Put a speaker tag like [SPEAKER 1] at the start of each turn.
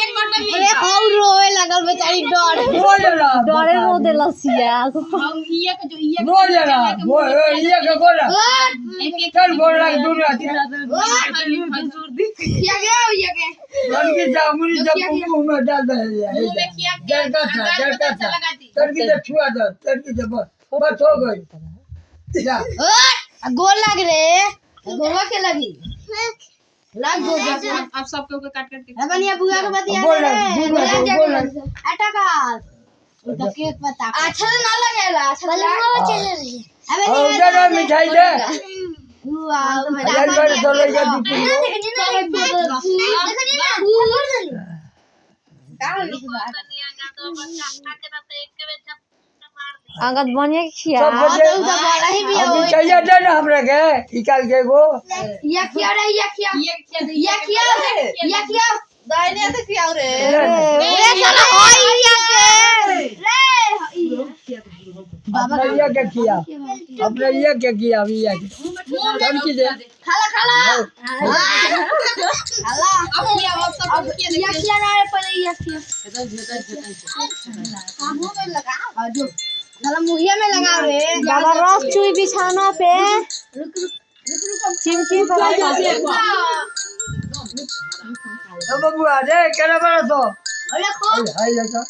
[SPEAKER 1] अरे हाउ रोए लगल बेचारी डर डरे रो देला सिया
[SPEAKER 2] हम ये के जो ये
[SPEAKER 3] बोल जरा वो ये के बोल
[SPEAKER 2] एक एक
[SPEAKER 3] चल बोल रहा दूर आती
[SPEAKER 2] मंजूर दी
[SPEAKER 1] क्या गया ये के
[SPEAKER 3] लड़की जामुनी जब मुंह में डाल दे
[SPEAKER 2] मुंह में किया
[SPEAKER 3] जड़का था लड़की से छुआ दो लड़की से बस हो गई या
[SPEAKER 1] गोल लग रे गोवा के लगी लग गो
[SPEAKER 2] आप सब के काट काट के
[SPEAKER 1] बनिया बुआ के बतिया
[SPEAKER 3] बोल
[SPEAKER 1] अटका तो केक पता अच्छा ना लगेला अच्छा लगे अबे
[SPEAKER 3] और जरा मिठाई दे
[SPEAKER 1] वाह
[SPEAKER 3] यार मेरे चलो ये दीदी
[SPEAKER 1] आगत बनिया खिया
[SPEAKER 3] सब
[SPEAKER 1] बड़ा ही भी
[SPEAKER 3] अभी चाहिए दे ना हमरा के निकाल के वो
[SPEAKER 1] ये खिया रे ये खिया दाइने से खिया रे ए साला होई ये के
[SPEAKER 3] बाबा ये क्या किया अपने ये क्या किया अभी ये कौन की दे
[SPEAKER 1] खाला
[SPEAKER 2] अब किया अब सब किया
[SPEAKER 1] ये खिया ना रे पहले ये खिया मुंह में लगा जो साला मुहिया में लगा रे बाबा रस चुई बिछाना पे चिमची पर
[SPEAKER 3] अब बुआ दे केना बड़ा तो
[SPEAKER 1] अरे खो
[SPEAKER 3] हाय लगा